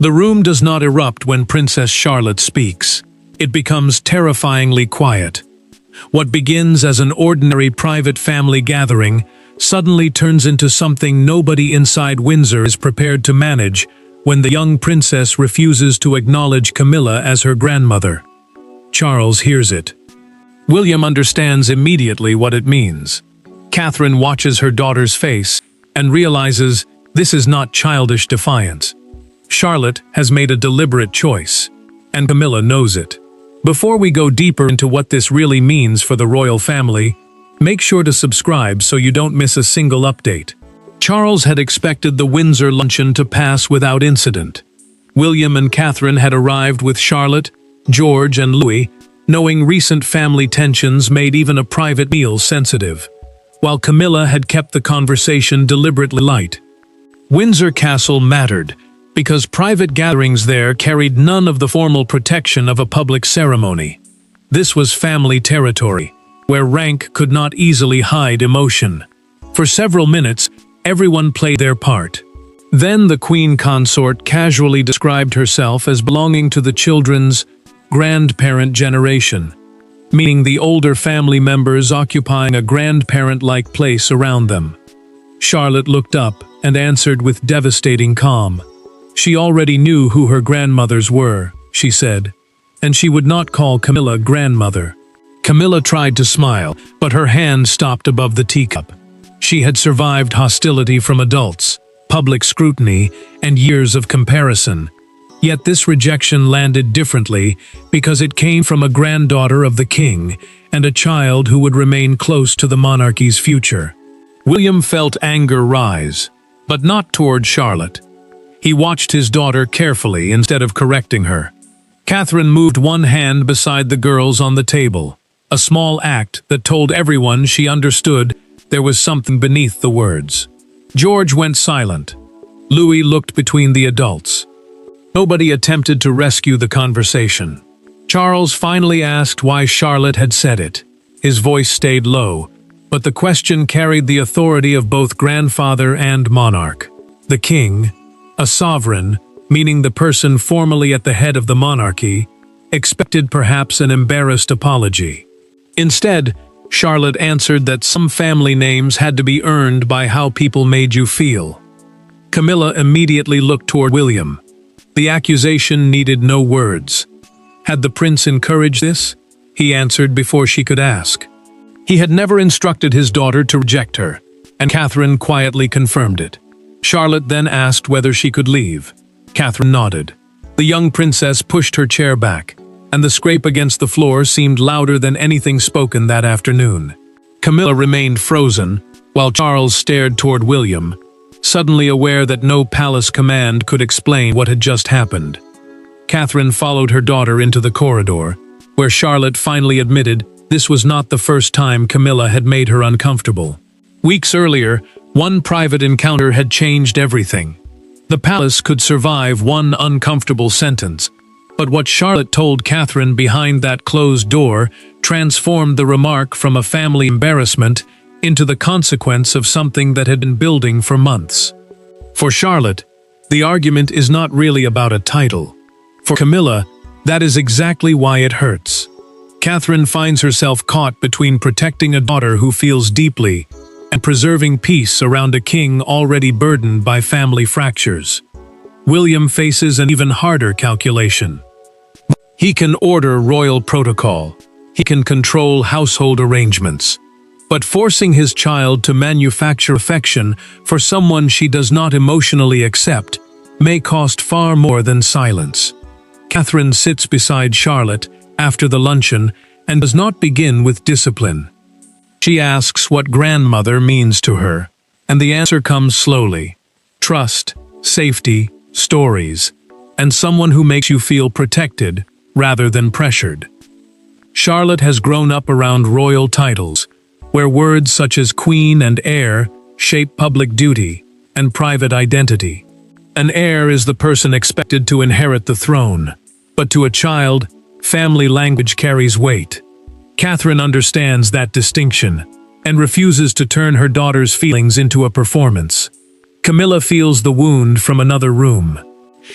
The room does not erupt when Princess Charlotte speaks. It becomes terrifyingly quiet. What begins as an ordinary private family gathering suddenly turns into something nobody inside Windsor is prepared to manage when the young princess refuses to acknowledge Camilla as her grandmother. Charles hears it. William understands immediately what it means. Catherine watches her daughter's face and realizes this is not childish defiance. Charlotte has made a deliberate choice, and Camilla knows it. Before we go deeper into what this really means for the royal family, make sure to subscribe so you don't miss a single update. Charles had expected the Windsor luncheon to pass without incident. William and Catherine had arrived with Charlotte, George, and Louis, knowing recent family tensions made even a private meal sensitive, while Camilla had kept the conversation deliberately light. Windsor Castle mattered because private gatherings there carried none of the formal protection of a public ceremony. This was family territory, where rank could not easily hide emotion. For several minutes, everyone played their part. Then the queen consort casually described herself as belonging to the children's grandparent generation, meaning the older family members occupying a grandparent-like place around them. Charlotte looked up and answered with devastating calm. She already knew who her grandmothers were, she said, and she would not call Camilla grandmother. Camilla tried to smile, but her hand stopped above the teacup. She had survived hostility from adults, public scrutiny, and years of comparison. Yet this rejection landed differently because it came from a granddaughter of the king and a child who would remain close to the monarchy's future. William felt anger rise, but not toward Charlotte. He watched his daughter carefully instead of correcting her. Catherine moved one hand beside the girls on the table, a small act that told everyone she understood there was something beneath the words. George went silent. Louis looked between the adults. Nobody attempted to rescue the conversation. Charles finally asked why Charlotte had said it. His voice stayed low, but the question carried the authority of both grandfather and monarch. The king, a sovereign, meaning the person formally at the head of the monarchy, expected perhaps an embarrassed apology. Instead, Charlotte answered that some family names had to be earned by how people made you feel. Camilla immediately looked toward William. The accusation needed no words. Had the prince encouraged this? He answered before she could ask. He had never instructed his daughter to reject her, and Catherine quietly confirmed it. Charlotte then asked whether she could leave. Catherine nodded. The young princess pushed her chair back, and the scrape against the floor seemed louder than anything spoken that afternoon. Camilla remained frozen, while Charles stared toward William, suddenly aware that no palace command could explain what had just happened. Catherine followed her daughter into the corridor, where Charlotte finally admitted this was not the first time Camilla had made her uncomfortable. Weeks earlier, one private encounter had changed everything. The palace could survive one uncomfortable sentence, but what Charlotte told Catherine behind that closed door transformed the remark from a family embarrassment into the consequence of something that had been building for months. For Charlotte, the argument is not really about a title. For Camilla, that is exactly why it hurts. Catherine finds herself caught between protecting a daughter who feels deeply and preserving peace around a king already burdened by family fractures. William faces an even harder calculation. He can order royal protocol. He can control household arrangements. But forcing his child to manufacture affection for someone she does not emotionally accept may cost far more than silence. Catherine sits beside Charlotte after the luncheon and does not begin with discipline. She asks what grandmother means to her, and the answer comes slowly. Trust, safety, stories, and someone who makes you feel protected rather than pressured. Charlotte has grown up around royal titles, where words such as queen and heir shape public duty and private identity. An heir is the person expected to inherit the throne, but to a child, family language carries weight. Catherine understands that distinction and refuses to turn her daughter's feelings into a performance. Camilla feels the wound from another room.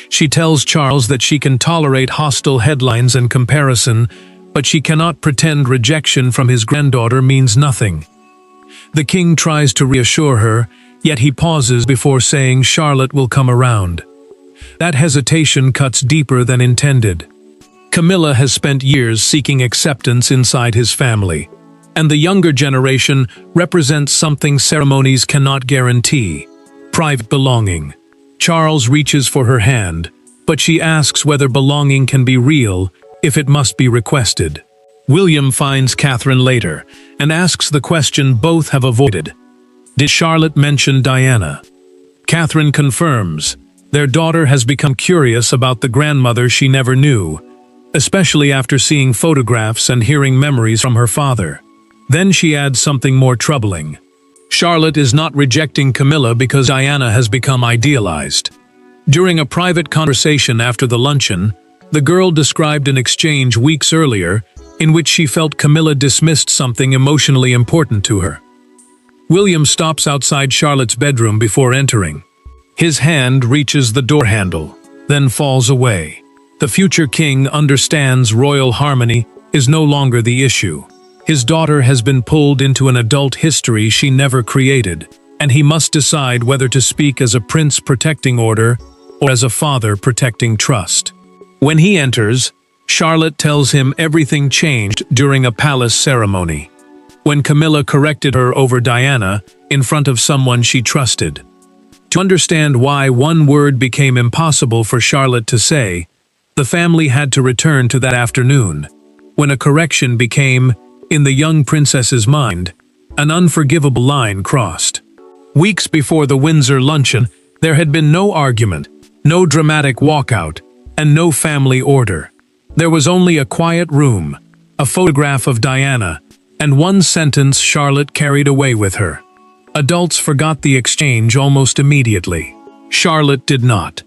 She tells Charles that she can tolerate hostile headlines and comparison, but she cannot pretend rejection from his granddaughter means nothing. The king tries to reassure her, yet he pauses before saying Charlotte will come around. That hesitation cuts deeper than intended. Camilla has spent years seeking acceptance inside his family, and the younger generation represents something ceremonies cannot guarantee: private belonging. Charles reaches for her hand, but she asks whether belonging can be real if it must be requested. William finds Catherine later and asks the question both have avoided. Did Charlotte mention Diana? Catherine confirms. Their daughter has become curious about the grandmother she never knew, especially after seeing photographs and hearing memories from her father. Then she adds something more troubling. Charlotte is not rejecting Camilla because Diana has become idealized. During a private conversation after the luncheon, the girl described an exchange weeks earlier in which she felt Camilla dismissed something emotionally important to her. William stops outside Charlotte's bedroom before entering. His hand reaches the door handle, then falls away. The future king understands royal harmony is no longer the issue. His daughter has been pulled into an adult history she never created, and he must decide whether to speak as a prince protecting order or as a father protecting trust. When he enters, Charlotte tells him everything changed during a palace ceremony, when Camilla corrected her over Diana in front of someone she trusted. To understand why one word became impossible for Charlotte to say, the family had to return to that afternoon, when a correction became, in the young princess's mind, an unforgivable line crossed. Weeks before the Windsor luncheon, there had been no argument, no dramatic walkout, and no family order. There was only a quiet room, a photograph of Diana, and one sentence Charlotte carried away with her. Adults forgot the exchange almost immediately. Charlotte did not.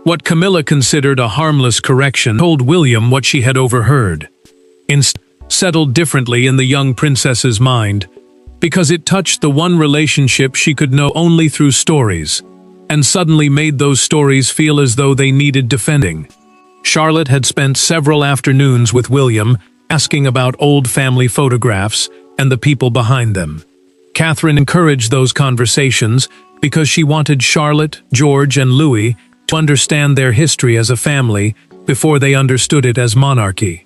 What Camilla considered a harmless correction told William what she had overheard. Instead, settled differently in the young princess's mind, because it touched the one relationship she could know only through stories, and suddenly made those stories feel as though they needed defending. Charlotte had spent several afternoons with William, asking about old family photographs and the people behind them. Catherine encouraged those conversations because she wanted Charlotte, George, and Louis to understand their history as a family before they understood it as monarchy.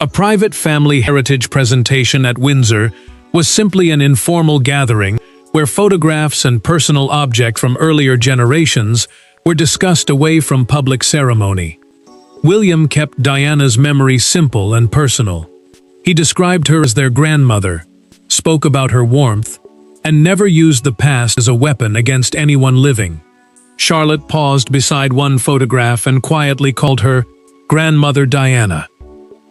A private family heritage presentation at Windsor was simply an informal gathering where photographs and personal objects from earlier generations were discussed away from public ceremony. William kept Diana's memory simple and personal. He described her as their grandmother, spoke about her warmth, and never used the past as a weapon against anyone living. Charlotte paused beside one photograph and quietly called her Grandmother Diana.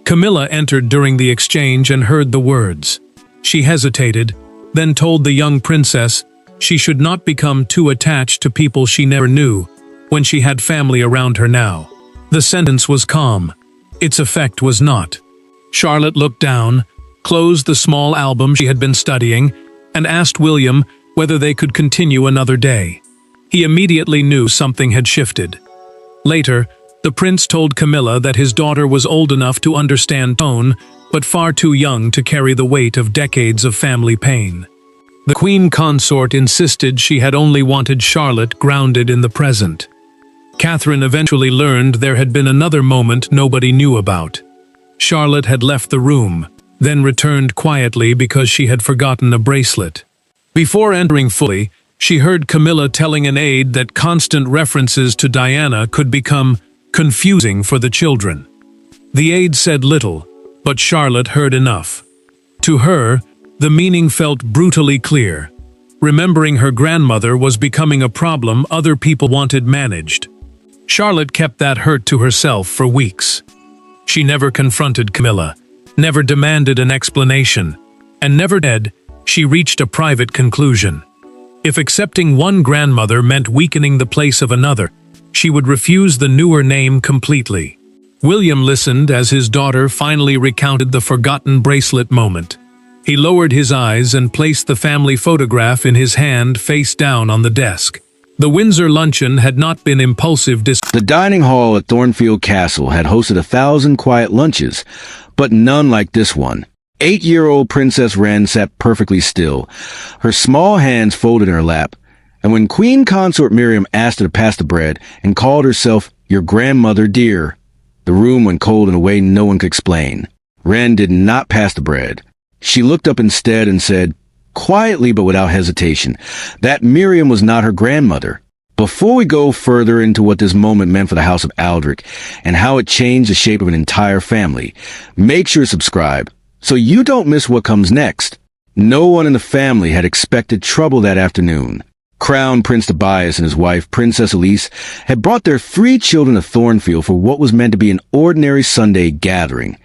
Camilla entered during the exchange and heard the words. She hesitated, then told the young princess she should not become too attached to people she never knew when she had family around her now. The sentence was calm. Its effect was not. Charlotte looked down, closed the small album she had been studying, and asked William whether they could continue another day. He immediately knew something had shifted. Later, the prince told Camilla that his daughter was old enough to understand tone, but far too young to carry the weight of decades of family pain. The queen consort insisted she had only wanted Charlotte grounded in the present. Catherine eventually learned there had been another moment nobody knew about. Charlotte had left the room, then returned quietly because she had forgotten a bracelet. Before entering fully, she heard Camilla telling an aide that constant references to Diana could become confusing for the children. The aide said little, but Charlotte heard enough. To her, the meaning felt brutally clear. Remembering her grandmother was becoming a problem other people wanted managed. Charlotte kept that hurt to herself for weeks. She never confronted Camilla, never demanded an explanation, and never did. She reached a private conclusion. If accepting one grandmother meant weakening the place of another, she would refuse the newer name completely. William listened as his daughter finally recounted the forgotten bracelet moment. He lowered his eyes and placed the family photograph in his hand face down on the desk. The Windsor luncheon had not been impulsive The dining hall at Thornfield Castle had hosted 1,000 quiet lunches, but none like this one. 8-year-old Princess Wren sat perfectly still, her small hands folded in her lap, and when Queen Consort Miriam asked her to pass the bread and called herself your grandmother dear, the room went cold in a way no one could explain. Wren did not pass the bread. She looked up instead and said, quietly but without hesitation, that Miriam was not her grandmother. Before we go further into what this moment meant for the House of Aldrich and how it changed the shape of an entire family, make sure to subscribe so you don't miss what comes next. No one in the family had expected trouble that afternoon. Crown Prince Tobias and his wife, Princess Elise, had brought their 3 children to Thornfield for what was meant to be an ordinary Sunday gathering,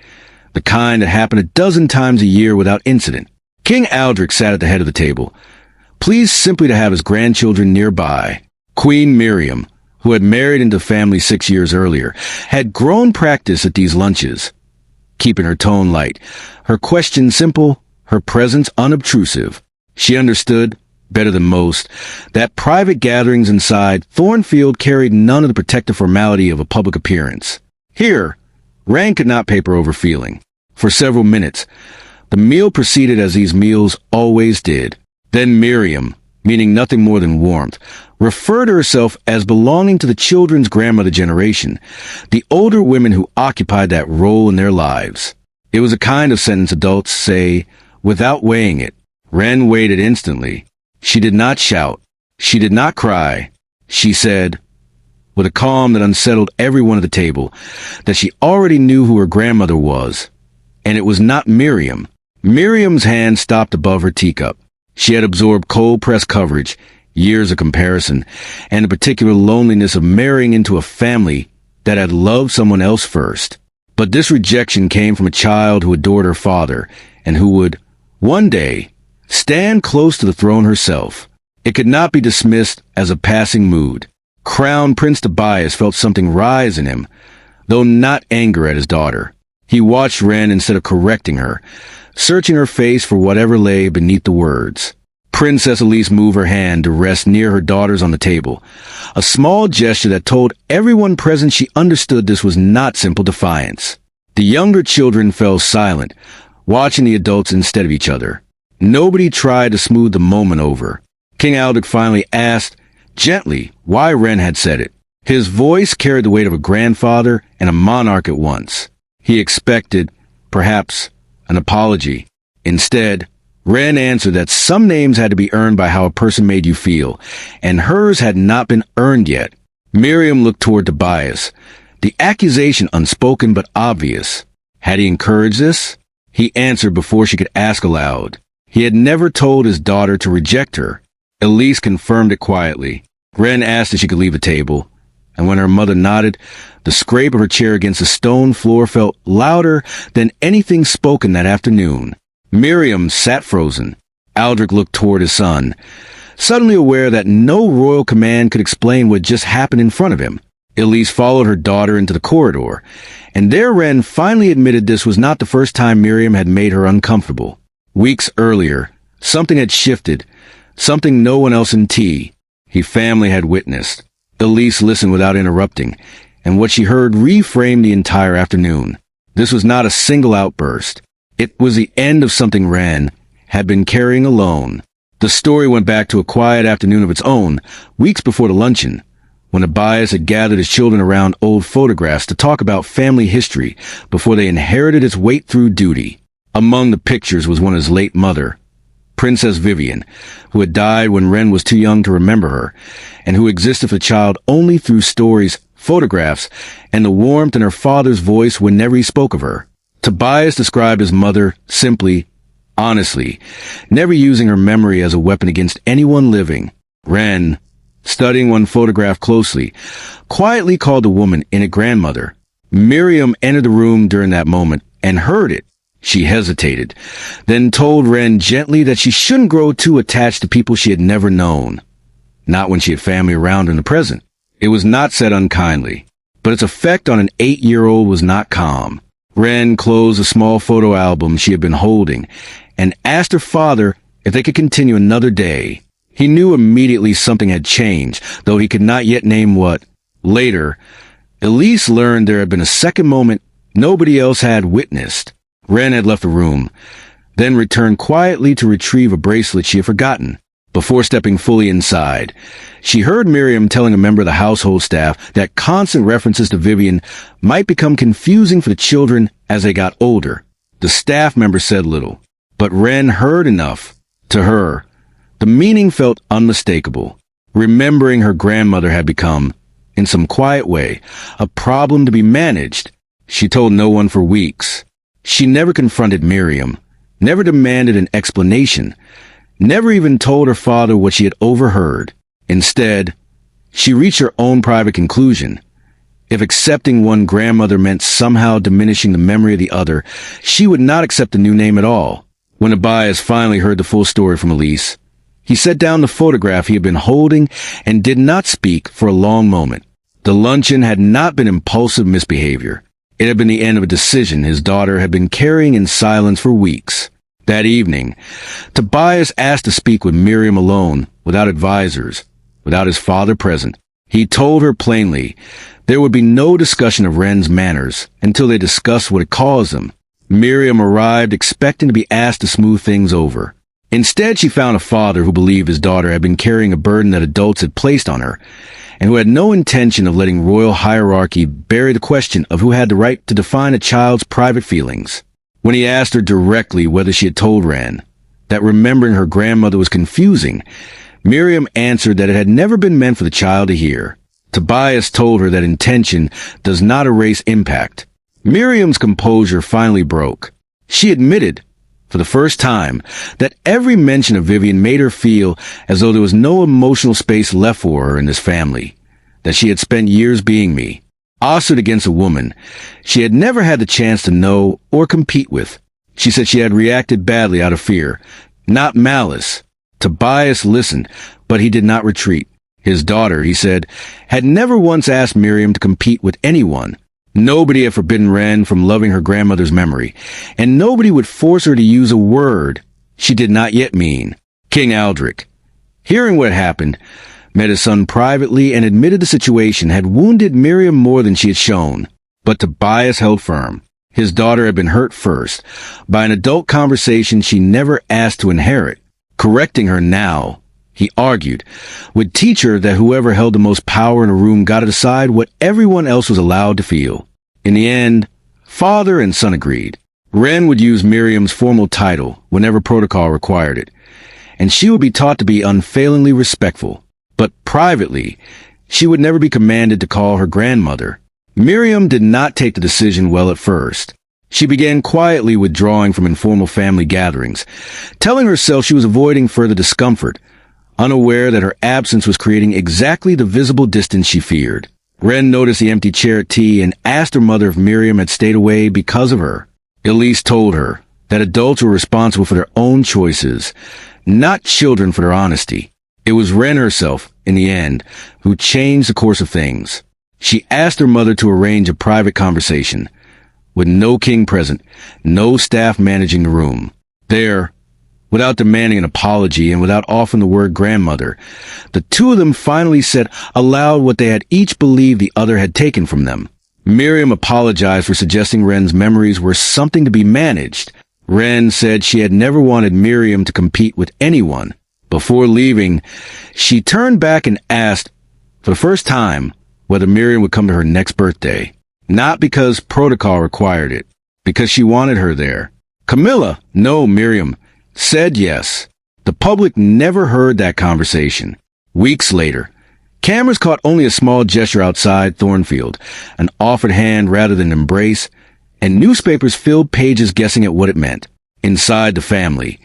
the kind that happened a dozen times a year without incident. King Aldrich sat at the head of the table, pleased simply to have his grandchildren nearby. Queen Miriam, who had married into the family 6 years earlier, had grown practice at these lunches, keeping her tone light, her questions simple, her presence unobtrusive. She understood, better than most, that private gatherings inside Thornfield carried none of the protective formality of a public appearance. Here, Wren could not paper over feeling. For several minutes, the meal proceeded as these meals always did. Then Miriam, meaning nothing more than warmth, referred to herself as belonging to the children's grandmother generation, the older women who occupied that role in their lives. It was a kind of sentence adults say without weighing it. Wren weighed it instantly. She did not shout. She did not cry. She said, with a calm that unsettled everyone at the table, that she already knew who her grandmother was. And it was not Miriam. Miriam's hand stopped above her teacup. She had absorbed cold press coverage, years of comparison, and the particular loneliness of marrying into a family that had loved someone else first. But this rejection came from a child who adored her father and who would, one day, stand close to the throne herself. It could not be dismissed as a passing mood. Crown Prince Tobias felt something rise in him, though not anger at his daughter. He watched Wren instead of correcting her, searching her face for whatever lay beneath the words. Princess Elise moved her hand to rest near her daughter's on the table, a small gesture that told everyone present she understood this was not simple defiance. The younger children fell silent, watching the adults instead of each other. Nobody tried to smooth the moment over. King Aldrich finally asked, gently, why Wren had said it. His voice carried the weight of a grandfather and a monarch at once. He expected, perhaps, an apology. Instead, Wren answered that some names had to be earned by how a person made you feel, and hers had not been earned yet. Miriam looked toward Tobias, the accusation unspoken but obvious. Had he encouraged this? He answered before she could ask aloud. He had never told his daughter to reject her. Elise confirmed it quietly. Wren asked if she could leave the table, and when her mother nodded, the scrape of her chair against the stone floor felt louder than anything spoken that afternoon. Miriam sat frozen. Aldrich looked toward his son, suddenly aware that no royal command could explain what just happened in front of him. Elise followed her daughter into the corridor, and there Wren finally admitted this was not the first time Miriam had made her uncomfortable. Weeks earlier, something had shifted, something no one else in his family had witnessed. Elise listened without interrupting, and what she heard reframed the entire afternoon. This was not a single outburst. It was the end of something Wren had been carrying alone. The story went back to a quiet afternoon of its own, weeks before the luncheon, when Tobias had gathered his children around old photographs to talk about family history before they inherited its weight through duty. Among the pictures was one of his late mother, Princess Vivian, who had died when Wren was too young to remember her, and who existed for the child only through stories, photographs, and the warmth in her father's voice whenever he spoke of her. Tobias described his mother simply, honestly, never using her memory as a weapon against anyone living. Wren, studying one photograph closely, quietly called the woman a grandmother. Miriam entered the room during that moment and heard it. She hesitated, then told Wren gently that she shouldn't grow too attached to people she had never known. Not when she had family around her in the present. It was not said unkindly, but its effect on an 8-year-old was not calm. Wren closed a small photo album she had been holding and asked her father if they could continue another day. He knew immediately something had changed, though he could not yet name what. Later, Elise learned there had been a second moment nobody else had witnessed. Wren had left the room, then returned quietly to retrieve a bracelet she had forgotten. Before stepping fully inside, she heard Miriam telling a member of the household staff that constant references to Vivian might become confusing for the children as they got older. The staff member said little, but Wren heard enough. To her, the meaning felt unmistakable. Remembering her grandmother had become, in some quiet way, a problem to be managed. She told no one for weeks. She never confronted Miriam, never demanded an explanation, never even told her father what she had overheard. Instead, she reached her own private conclusion. If accepting one grandmother meant somehow diminishing the memory of the other, she would not accept the new name at all. When Tobias finally heard the full story from Elise, he set down the photograph he had been holding and did not speak for a long moment. The luncheon had not been impulsive misbehavior. It had been the end of a decision his daughter had been carrying in silence for weeks. That evening, Tobias asked to speak with Miriam alone, without advisors, without his father present. He told her plainly there would be no discussion of Wren's manners until they discussed what had caused them. Miriam arrived expecting to be asked to smooth things over. Instead, she found a father who believed his daughter had been carrying a burden that adults had placed on her, and who had no intention of letting royal hierarchy bury the question of who had the right to define a child's private feelings. When he asked her directly whether she had told Wren that remembering her grandmother was confusing, Miriam answered that it had never been meant for the child to hear. Tobias told her that intention does not erase impact. Miriam's composure finally broke. She admitted, for the first time, that every mention of Vivian made her feel as though there was no emotional space left for her in this family, that she had spent years being me, ostracized against a woman she had never had the chance to know or compete with. She said she had reacted badly out of fear, not malice. Tobias listened, but he did not retreat. His daughter, he said, had never once asked Miriam to compete with anyone. Nobody had forbidden Wren from loving her grandmother's memory, and nobody would force her to use a word she did not yet mean. King Aldrich, hearing what happened, met his son privately and admitted the situation had wounded Miriam more than she had shown. But Tobias held firm. His daughter had been hurt first by an adult conversation she never asked to inherit. Correcting her now, he argued, would teach her that whoever held the most power in a room got to decide what everyone else was allowed to feel. In the end, father and son agreed. Wren would use Miriam's formal title whenever protocol required it, and she would be taught to be unfailingly respectful. But privately, she would never be commanded to call her grandmother. Miriam did not take the decision well at first. She began quietly withdrawing from informal family gatherings, telling herself she was avoiding further discomfort, unaware that her absence was creating exactly the visible distance she feared. Wren noticed the empty chair at tea and asked her mother if Miriam had stayed away because of her. Elise told her that adults were responsible for their own choices, not children for their honesty. It was Wren herself, in the end, who changed the course of things. She asked her mother to arrange a private conversation, with no king present, no staff managing the room. There, without demanding an apology and without offering the word grandmother, the two of them finally said aloud what they had each believed the other had taken from them. Miriam apologized for suggesting Wren's memories were something to be managed. Wren said she had never wanted Miriam to compete with anyone. Before leaving, she turned back and asked, for the first time, whether Miriam would come to her next birthday. Not because protocol required it, because she wanted her there. Camilla, no, Miriam, said yes. The public never heard that conversation. Weeks later, cameras caught only a small gesture outside Thornfield, an offered hand rather than embrace, and newspapers filled pages guessing at what it meant. Inside the family,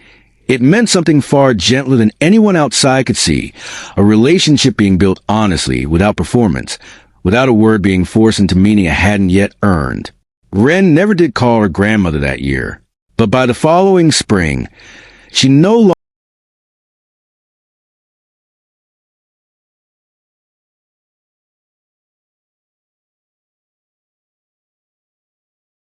it meant something far gentler than anyone outside could see, a relationship being built honestly, without performance, without a word being forced into meaning it hadn't yet earned. Wren never did call her grandmother that year, but by the following spring, she no longer